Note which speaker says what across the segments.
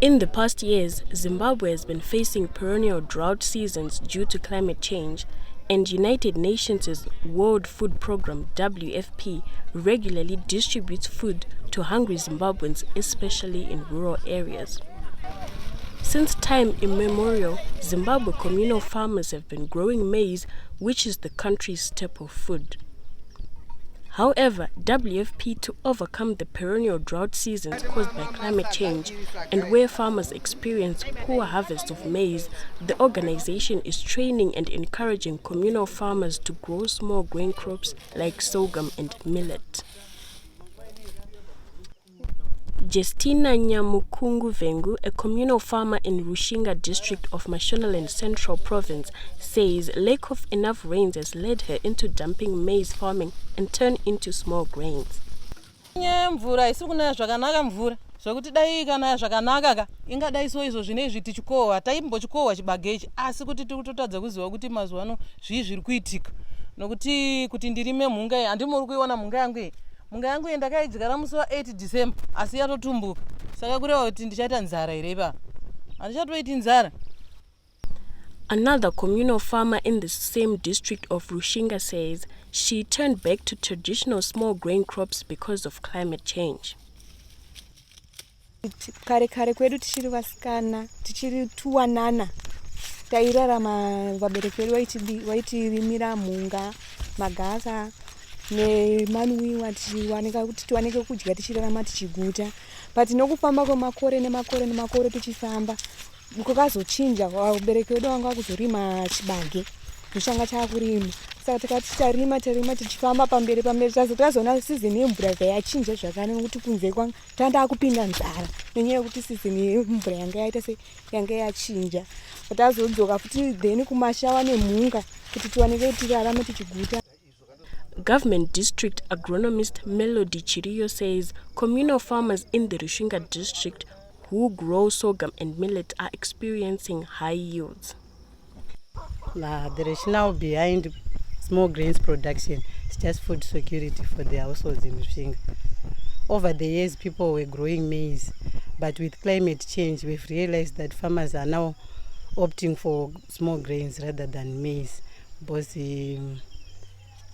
Speaker 1: In the past years, Zimbabwe has been facing perennial drought seasons due to climate change, and United Nations' World Food Programme (WFP) regularly distributes food to hungry Zimbabweans, especially in rural areas. Since time immemorial, Zimbabwe communal farmers have been growing maize, which is the country's staple food. However, WFP, to overcome the perennial drought seasons caused by climate change and where farmers experience poor harvests of maize, the organization is training and encouraging communal farmers to grow small grain crops like sorghum and millet. Justina Nyamukungu Vengu, a communal farmer in Rushinga district of Mashonaland Central Province, says lack of enough rains has led her into dumping maize farming and turn into small grains.
Speaker 2: Zvokuti dai kana zvakanaka ingadai so izvo zvinezvi tichikohwa taimbochikohwa chibage ichi asi kuti tiri kutotadza kuziva kuti mazuva ano zvii zviri kuitika nokuti kuti ndirime mhunga iyi handimuri kuiona mhunga yangu iyi ndakaidyara musi wa8 December asi yatotumbuka saka kureva kuti ndichaita nzara here ipapo handichatoiti nzara.
Speaker 1: Another communal farmer in the same district of Rushinga says she turned back to traditional small grain crops because of climate change.
Speaker 3: Kare kwedu tichiri vasikana tichiri tuwanana tairarama vabereki vedu vaitirimira mhunga magaka nemanwiwa tichiwanika kuti tiwanike kudya tichirarama tichiguta but nokufamba kwemakore nemakore tichifamba kukazochinja vabereki vedu vanga vakuzorima chibage rushanga chakurima saka tikati tarima tichifamba pamberi tazoona sizini yemvura yachinja zvakare nokuti kunze kwanga tanda kupinda nzara nenyaya yekuti sizini yemvura yanga yaita yanga yachinja tazodzoka futi then kumashawa nemhunga kuti tiwanike tirarame tichiguta.
Speaker 1: Government District Agronomist Melody Chiriyo says communal farmers in the Rushinga district who grow sorghum and millet are experiencing high yields.
Speaker 4: The rationale behind small grains production is just food security for the households in Rushinga. Over the years, people were growing maize, but with climate change, we've realized that farmers are now opting for small grains rather than maize because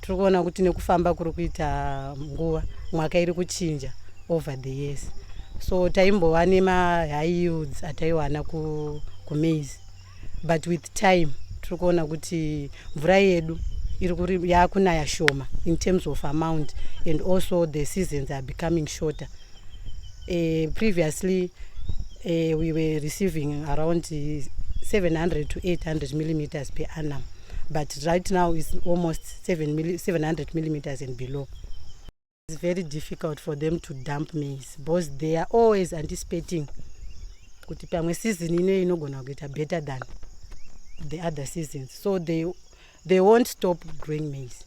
Speaker 4: turikuona kuti nekufamba kuri kuita nguva mwaka iri kuchinja over the years, so taimbova nema high yields ataiwana kumaize, but with time turikuona kuti mvura yedu yakunaya shoma in terms of amount, and also the seasons are becoming shorter. Previously we were receiving around 700 to 800 millimeters per annum, but right now it's almost 700 millimeters and below. It's very difficult for them to dump maize because they are always anticipating kuti pamwe season ino inogona kuita better than the other seasons, so they won't stop growing maize,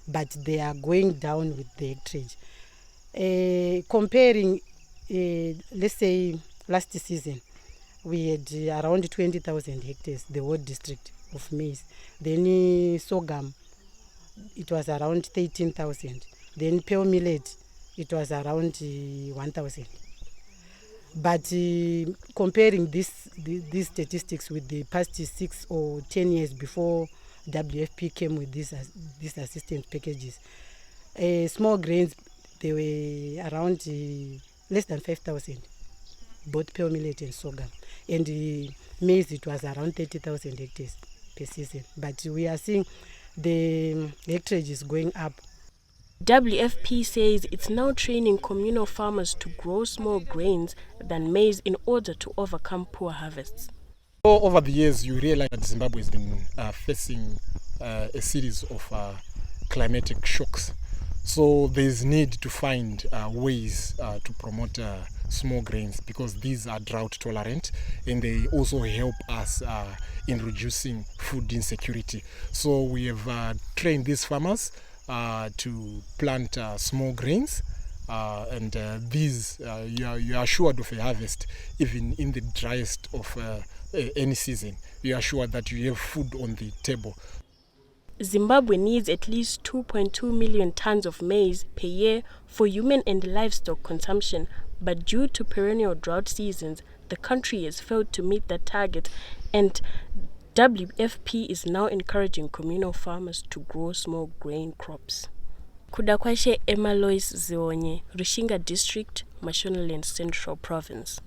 Speaker 4: but they are going down with the hectarage. Comparing, let's say last season, we had around 20,000 hectares, the whole district of maize. Then sorghum, it was around 13,000. Then pale millet, it was around 1,000. But comparing these statistics with the past 6 or 10 years before WFP came with these assistance packages, small grains, they were around less than 5,000, both pale millet and sorghum. And maize, it was around 30,000 hectares per season. But we are seeing the hectarage is going up.
Speaker 1: WFP says it's now training communal farmers to grow small grains than maize in order to overcome poor harvests.
Speaker 5: Over the years, you realize that Zimbabwe has been facing a series of climatic shocks. So there's need to find ways to promote small grains because these are drought tolerant and they also help us in reducing food insecurity. So we have trained these farmers to plant small grains and these you are assured of a harvest even in the driest of any season. You are sure that you have food on the table.
Speaker 1: Zimbabwe needs at least 2.2 million tons of maize per year for human and livestock consumption, but due to perennial drought seasons, the country has failed to meet that target, and WFP is now encouraging communal farmers to grow small grain crops. Kuda kwashe Emma Lois Zionye, Rushinga District, Mashonaland Central Province.